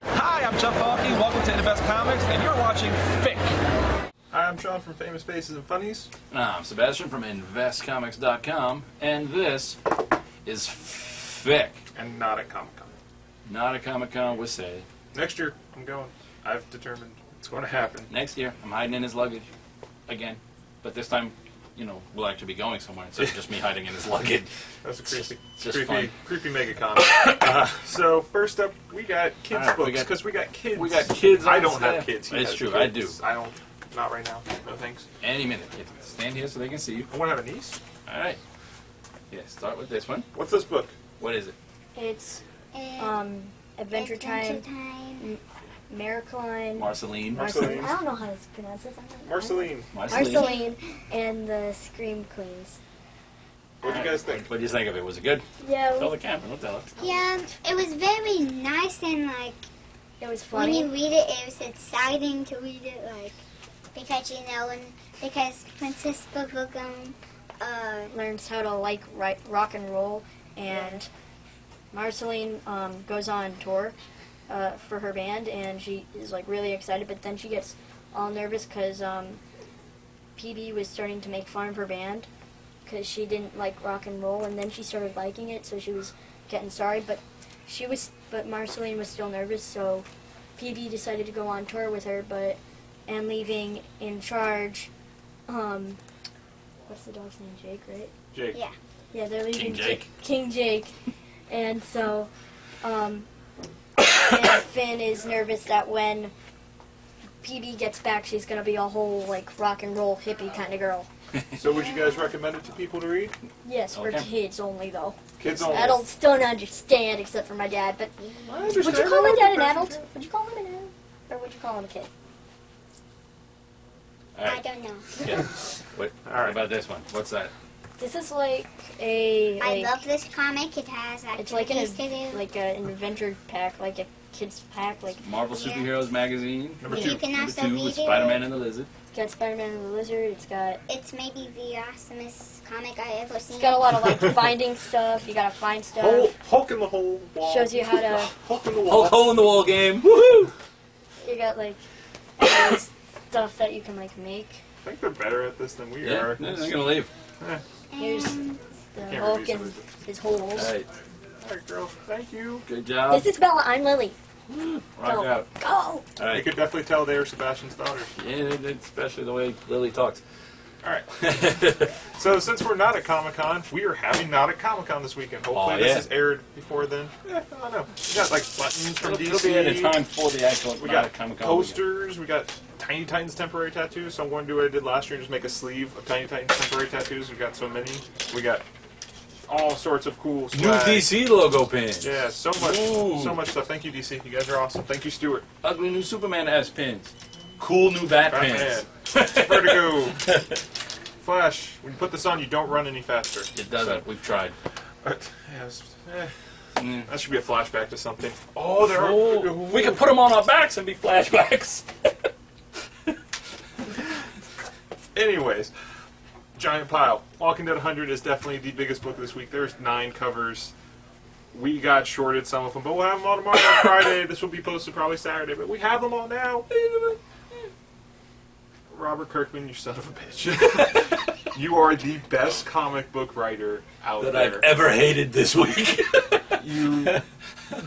Hi, I'm Chuck Balke. Welcome to Best Comics, and you're watching FFFIC. Hi, I'm Shaun from Famous Faces and Funnies. And I'm Sebastian from InvestComics.com, and this is FFFIC. And not at Comic-Con. Not a Comic-Con, we say. Next year, I'm going. I've determined it's going to happen. Next year, I'm hiding in his luggage. Again. But this time, you know, we'll actually be going somewhere instead of just me hiding in his luggage. That's a creepy mega-con. So, first up, we got kids' books, because we got kids. We got kids on I don't staff. have kids. It's true, I do. I don't. Not right now. No thanks. Any minute. You have to stand here so they can see you. I want to have a niece. Alright. Yeah, start with this one. What's this book? What is it? It's Adventure Time, Marceline. Marceline. I don't know how to pronounce this. Marceline. And the Scream Queens. What do you guys think? What do you think of it? Was it good? Yeah. Tell the camera, don't tell her. Yeah, it was very nice and like It was when funny. you read it, it was exciting to read it, like because because Princess Bubblegum Learns how to like rock and roll, and Marceline goes on tour for her band, and she is like really excited, but then she gets all nervous because PB was starting to make fun of her band because she didn't like rock and roll, and then she started liking it, so she was getting sorry, but Marceline was still nervous, so PB decided to go on tour with her, and leaving in charge, what's the dog's name? Jake, right? Jake. yeah. Yeah, they're leaving King Jake. King Jake. And so, and Finn is nervous that when PB gets back, she's going to be a whole, like, rock and roll hippie kind of girl. So would you guys recommend it to people to read? Yes, for Okay. kids only, though. Kids only. Adults don't understand, except for my dad, but I would you understand. call my dad an adult? Would you call him an adult? Or would you call him a kid? I Alright. don't know. Yeah. What about this one? What's that? This is like a... I love this comic. It has It's like an an adventure pack, like a kid's pack, like... Marvel Yeah. Superheroes magazine. Number You two. can Number also 2 read with it. Spider-Man and the Lizard. It's got Spider-Man and the Lizard, it's got... It's maybe the awesomest comic I ever seen. It's got a lot of, like, finding stuff. You gotta find stuff. Hulk in the whole wall. Shows you how to... Hulk in the wall. Hulk hole in the wall game. Woohoo! You got, like, all this stuff that you can, like, make. I think they're better at this than we Yeah, are. they're gonna leave. Here's And the Can't Hulk review and some his holes. Alright, Alright, girl. Thank you. good job. This is Bella. I'm Lily. Rock Go. out. Go! You Alright. could definitely tell they are Sebastian's daughters. Yeah, especially the way Lily talks. Alright. So since we're not at Comic-Con, we are having not at Comic-Con this weekend. Hopefully Oh, this yeah. is aired before then. I don't know. We got like buttons from It'll be at a DC. time for the actual We got Comic-Con. posters. We got Tiny Titans temporary tattoos. So I'm going to do what I did last year and just make a sleeve of Tiny Titans temporary tattoos. We got so many. We got all sorts of cool New swag. DC logo pins. Yeah, so much stuff. Thank you, DC. You guys are awesome. Thank you, Stuart. Ugly new Superman S pins. Cool new Bat Batman. pins. Vertigo. Flash. When you put this on, you don't run any faster. It doesn't. We've tried. That should be a flashback to something. Oh, there are. We can put them on our backs and be flashbacks. Anyways, giant pile. Walking Dead 100 is definitely the biggest book this week. There's 9 covers. We got shorted some of them, but we'll have them all tomorrow on Friday. This will be posted probably Saturday, but we have them all now. Robert Kirkman, you son of a bitch. You are the best comic book writer out That there. I've ever hated this week.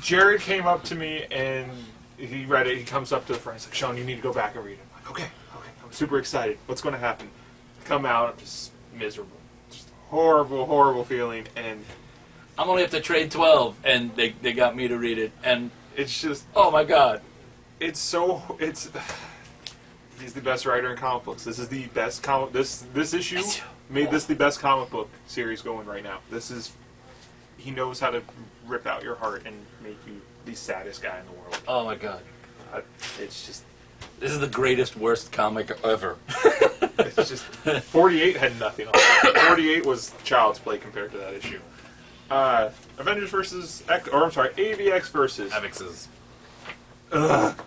Jared came up to me and he read it. He comes up to the front. He's like, "Shaun, you need to go back and read it." I'm like, okay. I'm super excited. What's going to happen? Come out. I'm just miserable. Just horrible feeling. And I'm only up to trade 12, and they got me to read it, and it's just, oh my god. he's the best writer in comic books. This is the best comic. This issue made this the best comic book series going right now. He knows how to rip out your heart and make you the saddest guy in the world. Oh my god. It's just, This is the greatest, worst comic ever. it's just 48 had nothing on it. 48 was child's play compared to that issue. Avengers versus AVX versus. Avixes. Ugh.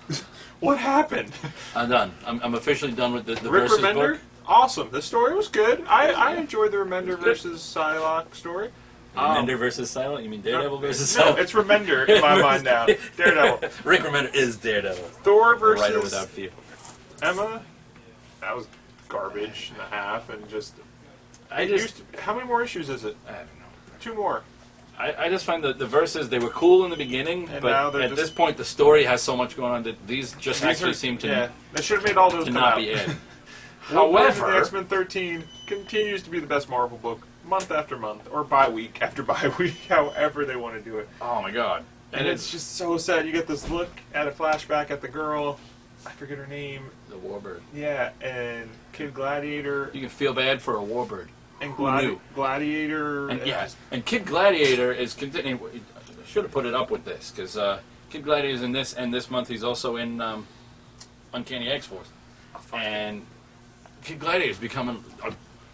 What happened? I'm done. I'm officially done with the Rick versus Remender? book. Awesome. The story was good. I enjoyed the Remender versus Psylocke story. Remender versus Silent? You mean Daredevil versus No, Silent? it's Remender in my mind now. Daredevil. Rick Remender is Daredevil. Thor The writer versus without fear. Emma. That was garbage and a half, and just. I just, how many more issues is it? I don't know. 2 more. I just find that the verses, they were cool in the beginning, And but now they're at just- this point the story has so much going on that these just actually seem to, Yeah, they should have made all those to come not out. be added. However, However, the X-Men 13 continues to be the best Marvel book, month after month, or bi-week after bi-week, however they want to do it. oh my god. And it's just so sad. You get this look at a flashback at the girl, I forget her name, the Warbird. yeah, and Kid Gladiator, You can feel bad for a Warbird. and Who knew? Gladiator, And yes, and Kid Gladiator is continuing. I should have put it up with this because Kid Gladiator is in this, and this month he's also in Uncanny X-Force. And Kid Gladiator is becoming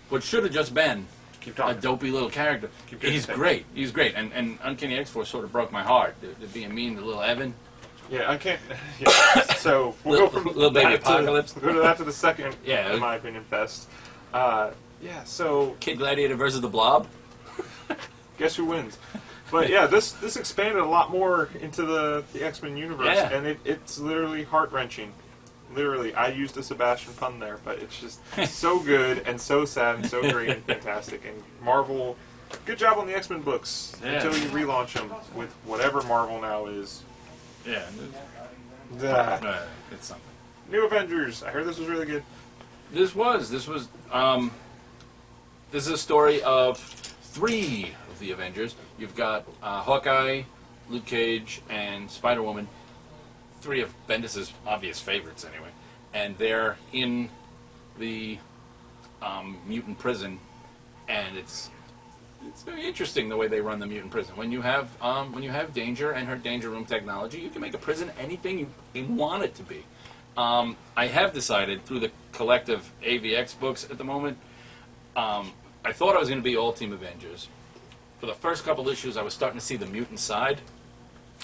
what should have just been Keep a talking. dopey little character. Keep doing He's the thing. great. He's great. And Uncanny X-Force sort of broke my heart. They're being mean to little Evan. Yeah, I can't. Yeah. So we'll Little- go from little baby that to- apocalypse. We'll go to that to the second. Yeah. in my opinion, best. Yeah. So Kid Gladiator versus the Blob. guess who wins? But yeah, this expanded a lot more into the X-Men universe, Yeah. and it's literally heart wrenching. Literally, I used a Sebastian pun there, but it's just so good and so sad and so great and fantastic. And Marvel, good job on the X-Men books Yeah. until you relaunch them with whatever Marvel now is. Yeah. Ah. It's something. New Avengers. I heard this was really good. This is a story of 3 of the Avengers. You've got Hawkeye, Luke Cage, and Spider-Woman. 3 of Bendis' obvious favorites, anyway. And they're in the mutant prison, and it's very interesting the way they run the mutant prison. When you have Danger and her Danger Room technology, you can make a prison anything you want it to be. I have decided through the collective AVX books at the moment, I thought I was going to be all Team Avengers. For the first couple issues, I was starting to see the mutant side.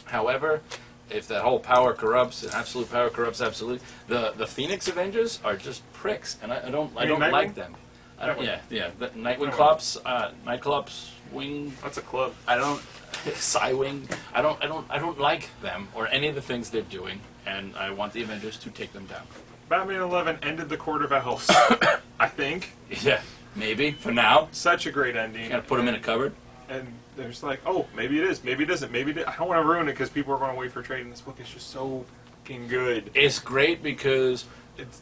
However, if that whole power corrupts, and absolute power corrupts absolute, the Phoenix Avengers are just pricks, and I don't Nightwing? like them. Nightwing. Yeah. The Nightwing Nightwing. Klops, Nightclops, Wing. That's a club. I don't. Psywing. I don't like them or any of the things they're doing, and I want the Avengers to take them down. Batman 11 ended the Court of Owls. I think. Yeah, maybe for now. Such a great ending. Gotta put them in a cupboard. And there's like, oh, maybe it is, maybe it isn't, maybe it is. I don't want to ruin it because people are going to wait for a trade, and this book is just so fucking good. It's great because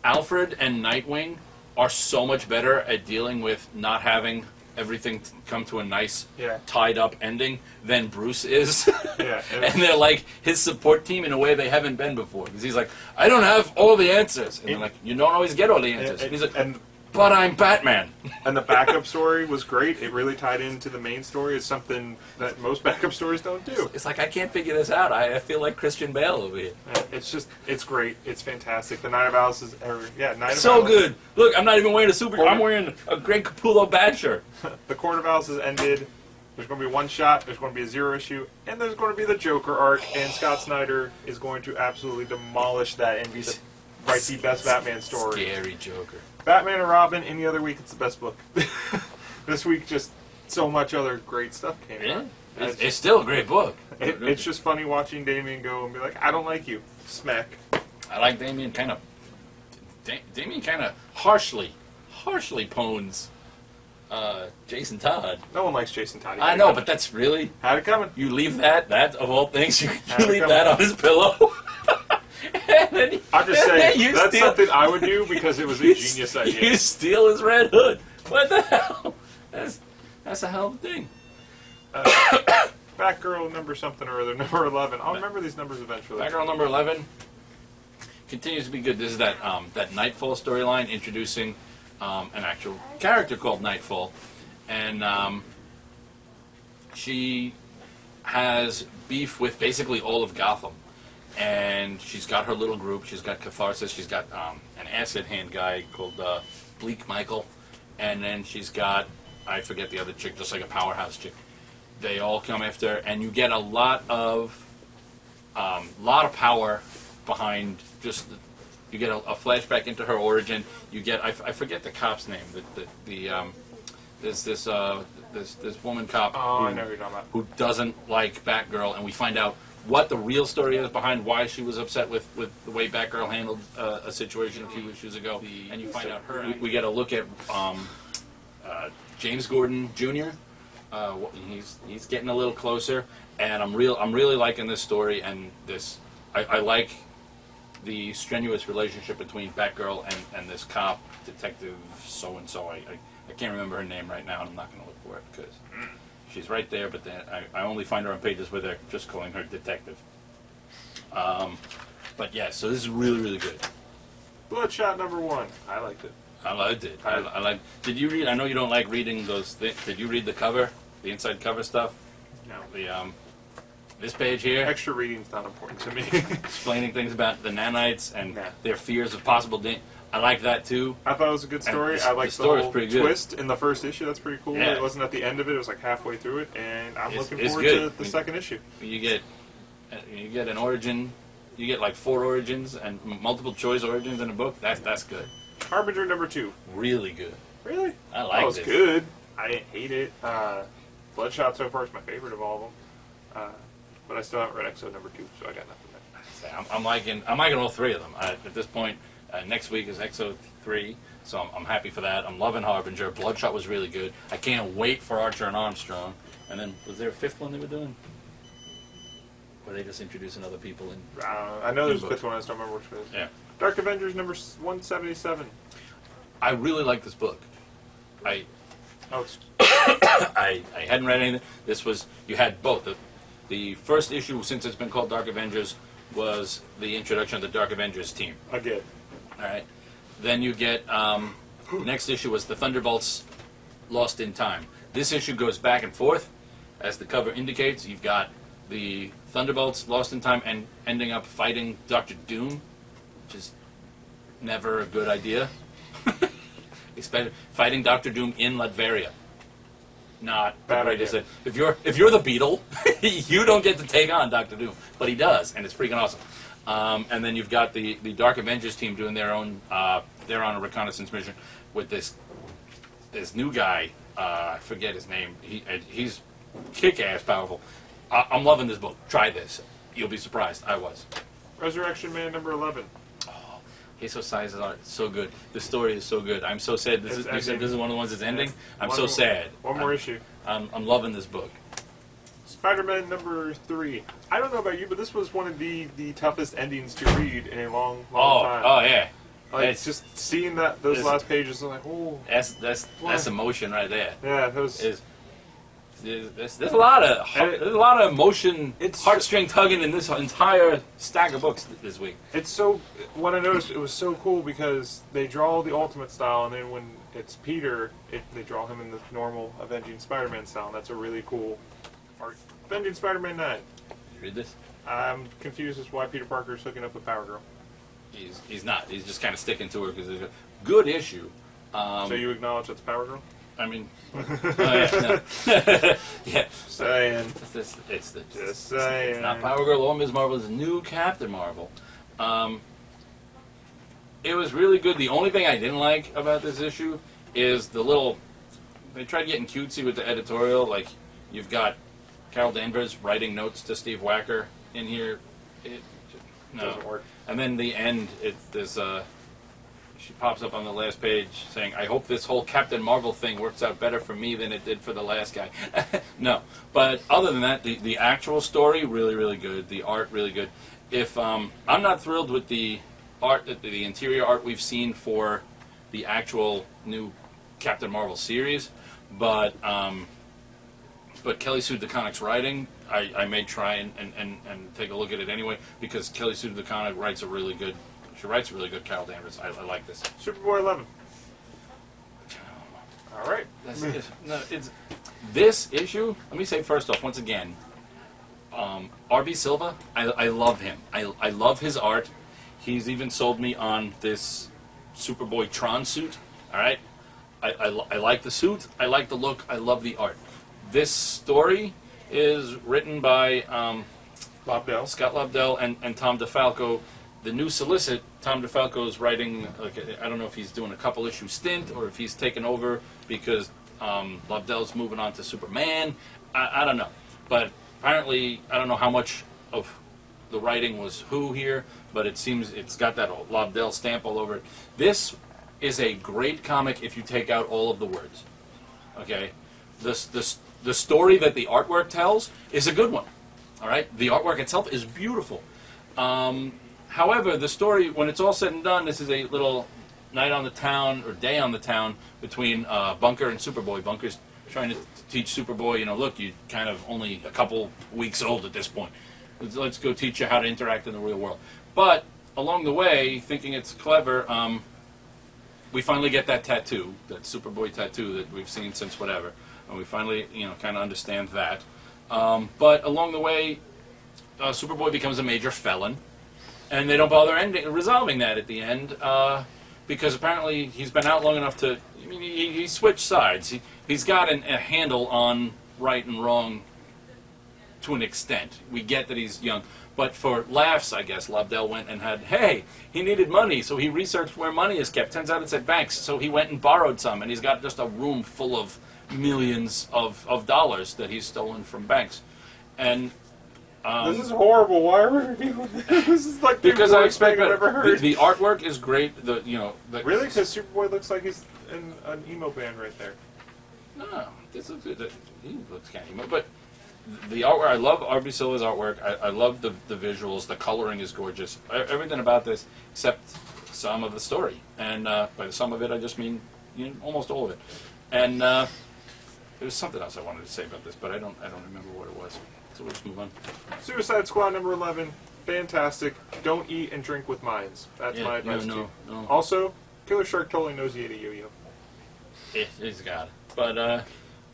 Alfred and Nightwing are so much better at dealing with not having everything come to a nice, Yeah. tied-up ending than Bruce is. Yeah, And they're like his support team in a way they haven't been before. Because he's like, I don't have all the answers. And they're like, you don't always get all the answers. And he's like, but I'm Batman. And the backup story was great. It really tied into the main story. It's something that most backup stories don't do. It's like, I can't figure this out. I feel like Christian Bale over here. It's great. It's fantastic. The Night of Owls is, Night of So Owls. good. Look, I'm not even wearing a super. I'm wearing a Greg Capullo bad shirt. The Court of Owls has ended. There's going to be one shot. There's going to be a 0 issue, and there's going to be the Joker arc. And Scott Snyder is going to absolutely demolish that and be the best Batman story. Scary Joker. Batman and Robin. Any other week, it's the best book. This week, just so much other great stuff came Yeah. out. It's still a great book. It's just funny watching Damien go and be like, I don't like you. Smack. I like Damien kind of. Damien kind of harshly pones Jason Todd. No one likes Jason Todd. I know, but that's really. Had it coming. You leave that of all things, you Had it leave coming. that on his pillow. And then I'm just and then saying, you that's steal- something I would do because it was a genius idea. You steal his red hood. What the hell? That's a hell of a thing. Batgirl number something or other, number 11. I'll remember these numbers eventually. Batgirl number 11 continues to be good. This is that Nightfall storyline introducing an actual character called Nightfall. And she has beef with basically all of Gotham. And she's got her little group. She's got Catharsis. She's got an acid hand guy called Bleak Michael. And then she's got, I forget the other chick, just like a powerhouse chick. They all come after, and you get a lot of power behind just. You get a flashback into her origin. You get I forget the cop's name, the There's this woman cop I know who you're talking about. who doesn't like Batgirl, and we find out what the real story is behind why she was upset with the way Batgirl handled a situation a few issues ago. And you find out we get a look at James Gordon Jr. He's getting a little closer, and I'm really liking this story, and this I like the strenuous relationship between Batgirl and this cop, Detective so-and-so. I can't remember her name right now, and I'm not going to look for it because she's right there, but then I only find her on pages where they're just calling her Detective. But yeah, so this is really, really good. Bloodshot #1. I liked it. I liked it. I like. Did you read? I know you don't like reading those things. Did you read the cover, the inside cover stuff? No. The this page here, Extra reading's not important to me. explaining things about the nanites and Yeah. their fears of possible danger. I like that too. I thought it was a good story. And I liked the story's whole pretty good. twist in the first issue. That's pretty cool. Yeah. It wasn't at the end of it. It was like halfway through it, and I'm looking It's forward good. to the second issue. You get an origin. You get like 4 origins and multiple choice origins in a book. That's good. Harbinger #2. Really good. Really? I That like was this. good. I didn't hate it. Bloodshot so far is my favorite of all of them. But I still haven't read Exo #2, so I got nothing there. I'm liking all 3 of them. At this point, next week is Exo 3, so I'm happy for that. I'm loving Harbinger. Bloodshot was really good. I can't wait for Archer and Armstrong. And then, was there a 5th one they were doing? Or they just introducing other people in? I know there's a 5th one. I just don't remember which one it is. Yeah. Dark Avengers #177. I really like this book. Oh, it's I hadn't read anything. This was, you had both. The first issue, since it's been called Dark Avengers, was the introduction of the Dark Avengers team. again. All right. Then you get, next issue was the Thunderbolts Lost in Time. This issue goes back and forth. As the cover indicates, you've got the Thunderbolts Lost in Time and ending up fighting Dr. Doom, which is never a good idea. Especially fighting Dr. Doom in Latveria. Not the Bad greatest. idea. If you're the Beetle, you don't get to take on Dr. Doom, but he does, and it's freaking awesome. And then you've got the Dark Avengers team doing their own. They're on a reconnaissance mission with this new guy. I forget his name. He's kick-ass powerful. I'm loving this book. Try this. You'll be surprised. I was. Resurrection Man #11. Jesus Size art, so good. The story is so good. I'm so sad. You said this is one of the ones that's ending. I'm One so more- sad. One more issue. I'm loving this book. Spider-Man #3. I don't know about you, but this was one of the toughest endings to read in a long time. Oh yeah. Like, It's just seeing those it's- last pages, I'm like, oh. That's emotion right there. Yeah, that was... There's a lot of emotion, It's- heartstring tugging in this entire stack of books this week. It's so... What I noticed, it was so cool because they draw the Ultimate style, and then when it's Peter, they draw him in the normal Avenging Spider-Man style, and that's a really cool art. Avenging Spider-Man 9. You read this? I'm confused as to why Peter Parker's hooking up with Power Girl. He's not. He's just kind of sticking to her because it's a good issue. So you acknowledge that's Power Girl? I mean, yeah. Saying. It's Just saying. It's not Power Girl or Ms. Marvel. It's new Captain Marvel. It was really good. The only thing I didn't like about this issue is the little... They tried getting cutesy with the editorial. Like, you've got Carol Danvers writing notes to Steve Wacker in here. No. Doesn't work. And then the end, she pops up on the last page saying, I hope this whole Captain Marvel thing works out better for me than it did for the last guy. No. But other than that, the actual story, really, really good. The art, really good. If I'm not thrilled with the art, the interior art we've seen for the actual new Captain Marvel series, but Kelly Sue DeConnick's writing, I may try and take a look at it anyway, because Kelly Sue DeConnick writes a really good Carol Danvers. I like this. Superboy 11. All right. It's this issue. Let me say first off, once again, R.B. Silva. I love him. I love his art. He's even sold me on this Superboy Tron suit. All right. I like the suit. I like the look. I love the art. This story is written by Lobdell. Scott Lobdell and Tom DeFalco. The new solicit, Tom DeFalco is writing, I don't know if he's doing a couple issue stint or if he's taken over because Lobdell's moving on to Superman. I don't know. But apparently, I don't know how much of the writing was who here, but it seems it's got that Lobdell stamp all over it. This is a great comic if you take out all of the words. Okay? The story that the artwork tells is a good one. All right? The artwork itself is beautiful. However, the story, when it's all said and done, this is a little night on the town, or day on the town, between Bunker and Superboy. Bunker's trying to teach Superboy, you know, look, you're kind of only a couple weeks old at this point. Let's go teach you how to interact in the real world. But along the way, thinking it's clever, we finally get that tattoo, that Superboy tattoo that we've seen since whatever. And we finally, you know, kind of understand that. But along the way, Superboy becomes a major felon. And they don't bother resolving that at the end, because apparently he's been out long enough to, I mean, he switched sides. He's got a handle on right and wrong to an extent. We get that he's young. But for laughs, I guess, Lobdell went and hey, he needed money, so he researched where money is kept. Turns out it's at banks, so he went and borrowed some, and he's got just a room full of millions of dollars that he's stolen from banks. And this is horrible. Why are we reviewing this? This is like the because I worst expect thing I've ever heard. the artwork is great. Really? Because Superboy looks like he's in an emo band right there. No, this looks good. He looks kind of emo, but the artwork, I love R.B. Silva's artwork. I love the visuals. The coloring is gorgeous. Everything about this, except some of the story. And by some of it, I just mean almost all of it. And there was something else I wanted to say about this, but I don't remember what it was. So we'll just move on. Suicide Squad number 11, fantastic. Don't eat and drink with mines. That's my advice to you. No. Also, Killer Shark totally knows he ate a yo-yo. He's got it. But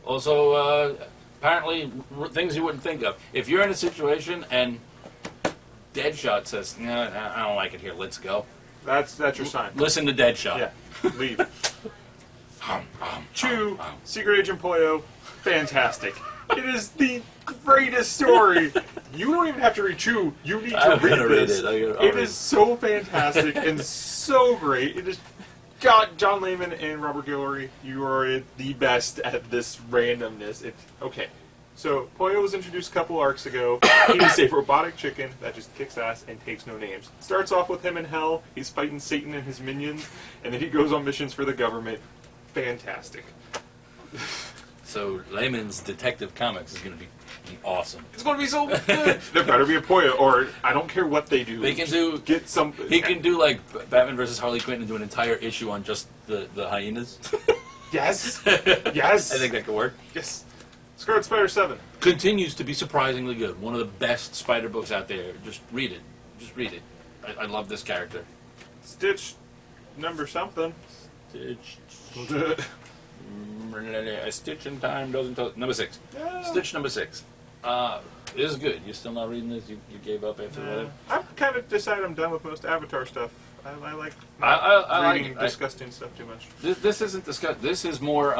also, apparently, things you wouldn't think of. If you're in a situation and Deadshot says, "No, I don't like it here. Let's go." That's your sign. Listen to Deadshot. Yeah, leave. Chew, Secret Agent Pollo, fantastic. It is the greatest story. You don't even have to read Chew. You need to read this. It is so fantastic and so great. It is. God, John Layman and Robert Guillory, you are the best at this randomness. Okay, so Pollo was introduced a couple arcs ago. He is a robotic chicken that just kicks ass and takes no names. Starts off with him in hell. He's fighting Satan and his minions, and then he goes on missions for the government. Fantastic. So Layman's Detective Comics is going to be awesome. It's going to be so good. There better be a Pollo, or I don't care what they do. They can do get something. He can do like Batman versus Harley Quinn and do an entire issue on just the hyenas. Yes. Yes. I think that could work. Yes. Scarlet Spider 7 continues to be surprisingly good. One of the best Spider books out there. Just read it. Just read it. I love this character. Stitch number something. Stitch. A Stitch in Time doesn't tell. Number 6. Yeah. Stitch number 6. This is good. You're still not reading this? You gave up after whatever? I've kind of decided I'm done with most Avatar stuff. I like I reading like it. disgusting stuff too much. This isn't disgusting. This is more.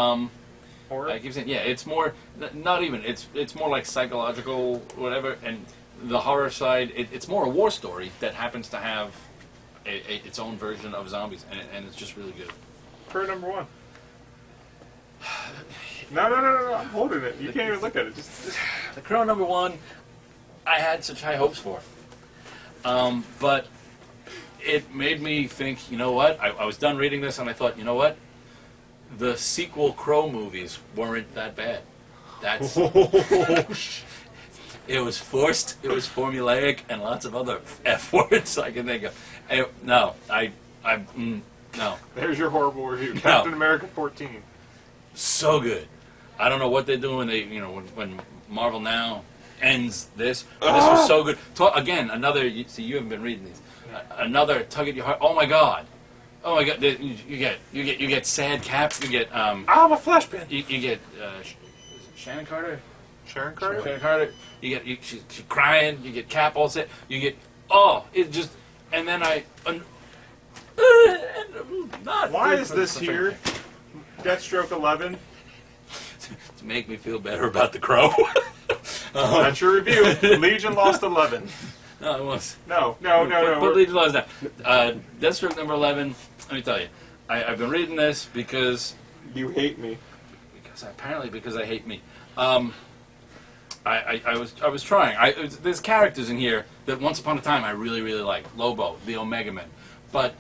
Horror? I keep saying, yeah, it's more. Not even. It's more like psychological, whatever. And the horror side, it's more a war story that happens to have its own version of zombies, and it's just really good. Per number 1. No, I'm holding it. You can't even look at it. Just... The Crow number 1, I had such high hopes for. But it made me think, you know what? I was done reading this and I thought, you know what? The sequel Crow movies weren't that bad. That's... It was forced, it was formulaic, and lots of other F words I can think of. No. There's your horrible review. Captain America 14. So good. I don't know what they do when they, when Marvel Now ends this. But this was so good. Again, another. See, you haven't been reading these. Another tug at your heart. Oh my God. You get sad Cap. You get I'm a flashbang. You get Shannon Carter. Sharon Carter. Sharon Carter. You get she's crying. You get Cap all set. You get it just and then not. Why is this here? Deathstroke 11. To make me feel better about the Crow. That's your review. Legion lost 11. No, it was. No. But Legion lost that. Deathstroke number 11. Let me tell you, I've been reading this because you hate me. Because Apparently because I hate me. I was trying. There's characters in here that once upon a time I really, really liked. Lobo, the Omega Men. But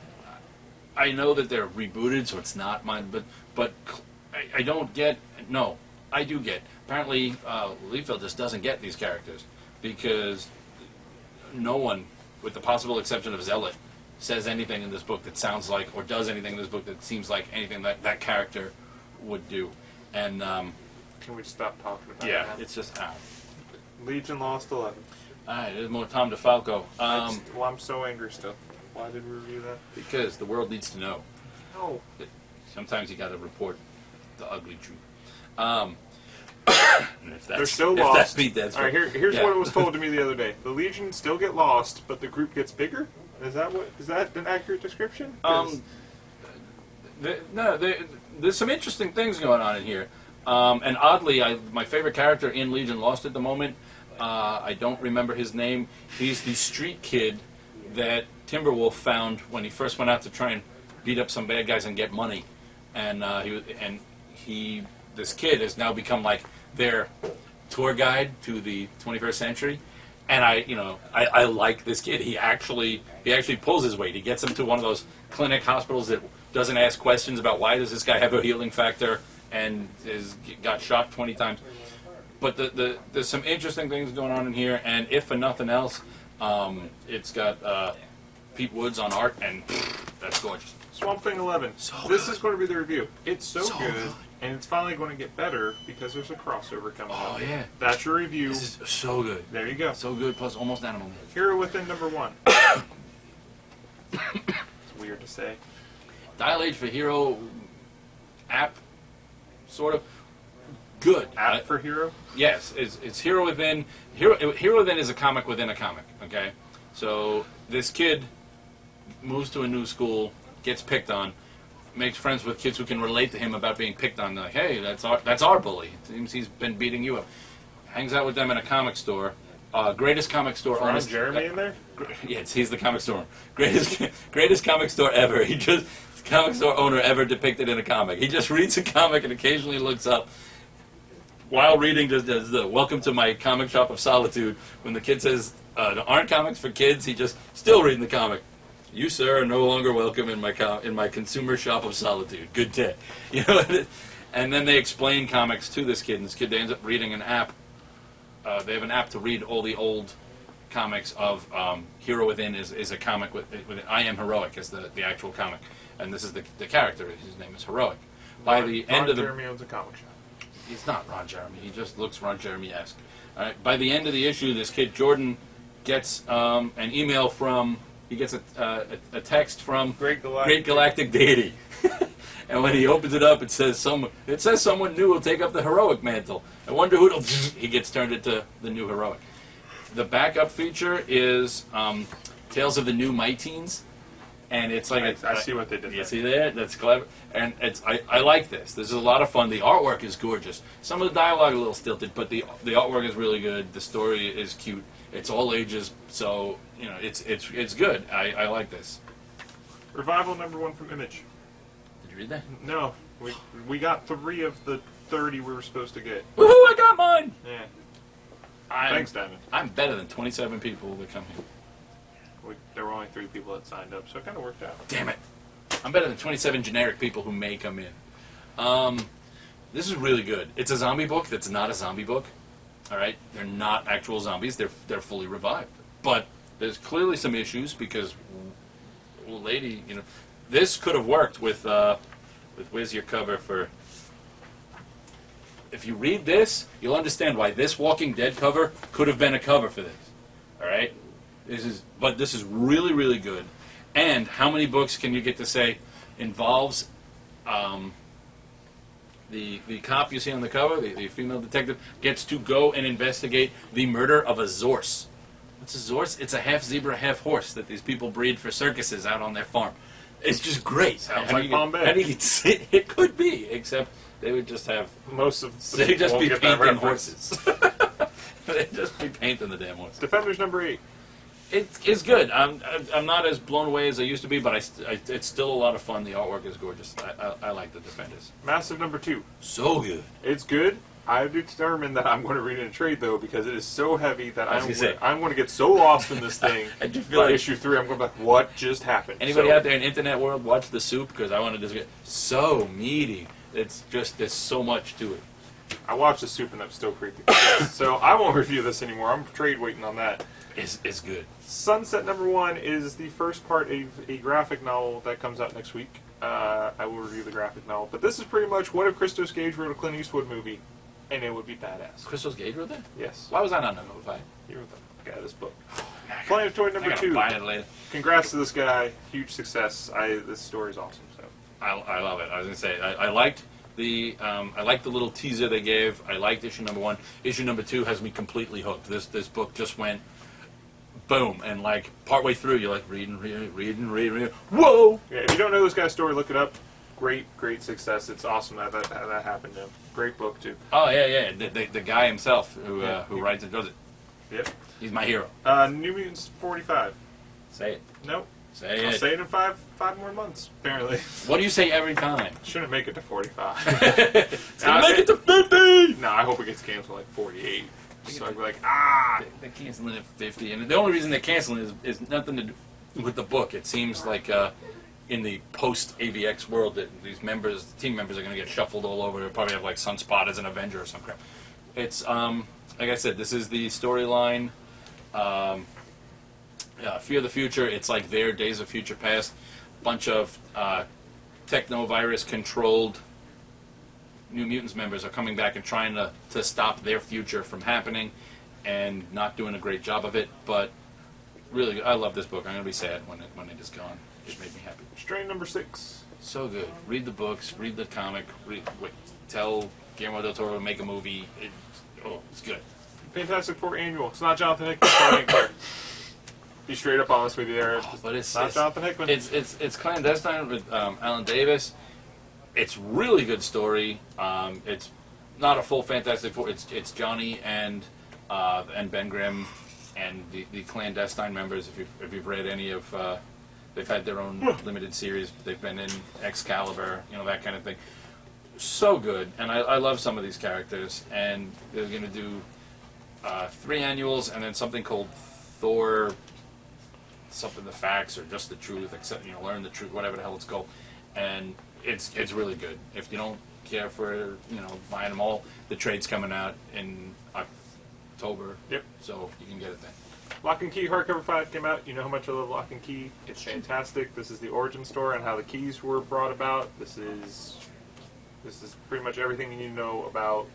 I know that they're rebooted, so it's not mine. But I don't get... No, I do get. Apparently, Liefeld just doesn't get these characters. Because no one, with the possible exception of Zealot, says anything in this book that sounds like, or does anything in this book that seems like anything that that character would do. And, can we stop talking about yeah, that? it's just, Legion lost 11. Alright, there's more Tom DeFalco. Well, I'm so angry still. Why did we review that? Because the world needs to know. No. Sometimes you gotta report the ugly truth. They're still lost. That's All right, here's what was told to me the other day. The Legion still get lost, but the group gets bigger? Is that an accurate description? There's some interesting things going on in here. And oddly, my favorite character in Legion Lost at the moment, I don't remember his name. He's the street kid that Timberwolf found when he first went out to try and beat up some bad guys and get money. And this kid has now become like their tour guide to the 21st century. And I like this kid. He actually pulls his weight. He gets him to one of those clinic hospitals that doesn't ask questions about why does this guy have a healing factor and got shot 20 times. But there's some interesting things going on in here, and if for nothing else, it's got Pete Woods on art, and that's gorgeous. Swamp Thing 11. This is going to be the review. It's so good, and it's finally going to get better because there's a crossover coming up. Oh, yeah. That's your review. This is so good. There you go. So good, plus almost Animal Man. Hero Within number 1. It's weird to say. Dial Age for Hero app, sort of. Good. App for Hero? Yes, it's Hero Within. Hero Within is a comic within a comic, okay? So this kid moves to a new school, gets picked on, makes friends with kids who can relate to him about being picked on. They're like, hey, that's our bully. It seems he's been beating you up. Hangs out with them in a comic store. Greatest comic store owner. Is Jeremy in there? Yes, he's the comic store. Greatest comic store ever. Comic store owner ever depicted in a comic. He just reads a comic and occasionally looks up while reading, just does the welcome to my comic shop of solitude. When the kid says, aren't comics for kids, he just still reading the comic. You, sir, are no longer welcome in my consumer shop of solitude. Good day. You know, and then they explain comics to this kid, and this kid ends up reading an app. They have an app to read all the old comics of Hero Within is a comic with I Am Heroic is the actual comic, and this is the character. His name is Heroic. By the end of the Jeremy owns a comic shop. He's not Ron Jeremy. He just looks Ron Jeremy-esque. All right. By the end of the issue, this kid Jordan gets an email from. He gets a text from Great Galactic Deity, and when he opens it up, it says someone new will take up the heroic mantle. I wonder who it'll. He gets turned into the new heroic. The backup feature is Tales of the New Mighties. And it's like I see what they did. You see there? That's clever. And I like this. This is a lot of fun. The artwork is gorgeous. Some of the dialogue a little stilted, but the artwork is really good. The story is cute. It's all ages, so it's good. I like this. Revival number 1 from Image. Did you read that? No, we got 3 of the 30 we were supposed to get. Woohoo! I got mine. Yeah. Thanks, Diamond. I'm better than 27 people that come here. There were only 3 people that signed up, so it kind of worked out. Damn it. I'm better than 27 generic people who may come in. This is really good. It's a zombie book that's not a zombie book. All right? They're not actual zombies. They're fully revived. But there's clearly some issues because, well, lady, this could have worked with where's your cover for... If you read this, you'll understand why this Walking Dead cover could have been a cover for this. All right? But this is really, really good. And how many books can you get to say involves the cop you see on the cover, the female detective, gets to go and investigate the murder of a Zorse. What's a Zorse? It's a half zebra, half horse that these people breed for circuses out on their farm. It's just great. Sounds like Palm Bay. It could be, except they would just have... Most of the They'd just be won't get that painting reference. horses. They'd just be painting the damn horses. Defenders number 8. It's good. I'm not as blown away as I used to be, but it's still a lot of fun. The artwork is gorgeous. I like the Defenders. Massive number 2. So good. It's good. I've determined that I'm going to read it in trade, though, because it is so heavy that I'm going to get so lost in this thing. I do feel by like issue 3, I'm going to be like, what just happened? Anybody out there in the internet world, watch The Soup, because I want to just get so meaty. It's just, there's so much to it. I watched The Soup and I'm still creepy. So I won't review this anymore. I'm trade waiting on that. It's good. Sunset number 1 is the first part of a graphic novel that comes out next week. I will review the graphic novel. But this is pretty much what if Christos Gage wrote a Clint Eastwood movie, and it would be badass. Christos Gage wrote that? Yes. Why was I not notified? He wrote the guy this book. Plenty of Toy number 2. Buy it later. Congrats to this guy. Huge success. This story is awesome. So I love it. I was gonna say I liked the little teaser they gave. I liked issue number 1. Issue number 2 has me completely hooked. This book just went boom, and like partway through you're like reading. Whoa! Yeah, if you don't know this guy's story, look it up. Great success. It's awesome that happened to him. Great book too. Oh yeah. The guy himself who writes and does it. Yep. He's my hero. New Mutants 45. Say it. Nope. Say I'll it. say it in five more months, apparently. What do you say every time? Shouldn't make it to 45. It's gonna make it to 50! No, I hope it gets canceled like 48. So I'd be like, They're canceling it at 50, and the only reason they're canceling it is nothing to do with the book. It seems like in the post-AVX world that these team members are going to get shuffled all over. They'll probably have like Sunspot as an Avenger or some crap. It's, like I said, this is the storyline. Fear the Future, it's like their Days of Future Past. Bunch of techno-virus-controlled New Mutants members are coming back and trying to stop their future from happening and not doing a great job of it. But really, I love this book. I'm going to be sad when it is gone. It made me happy. Strain number 6. So good. Read the books, read the comic, tell Guillermo del Toro to make a movie. It's good. Fantastic Four Annual. It's not Jonathan Hickman. Be straight up honest with you there. But it's not Jonathan Hickman. It's clandestine with Alan Davis. It's really good story. It's not a full Fantastic Four. It's Johnny and Ben Grimm and the clandestine members. If you've read any of, they've had their own limited series. They've been in Excalibur, that kind of thing. So good, and I love some of these characters. And they're going to do 3 annuals and then something called Thor. Something the facts or just the truth, except learn the truth, whatever the hell it's called, and it's really good. If you don't care for buying them all, the trade's coming out in October. Yep. So you can get it then. Lock and Key hardcover 5 came out. You know how much I love Lock and Key. It's fantastic. This is the origin story on how the keys were brought about. This is pretty much everything you need to know about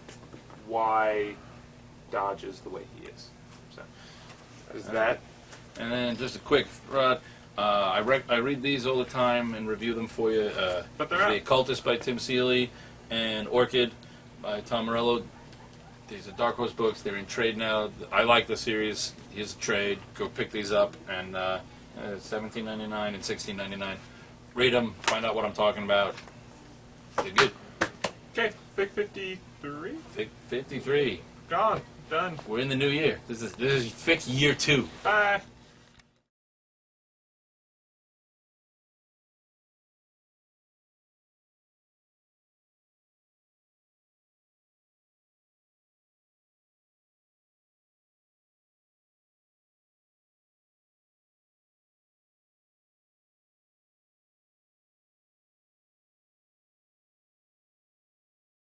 why Dodge is the way he is. So is that. And then just a quick I read these all the time and review them for you. But they're The out. Occultist by Tim Seeley and Orchid by Tom Morello. These are Dark Horse books. They're in trade now. I like the series. Here's a trade. Go pick these up. And $17.99 and $16.99. Read them. Find out what I'm talking about. They're good. Okay, FIC 53. FIC 53. Gone. Done. We're in the new year. This is FIC year 2. Bye.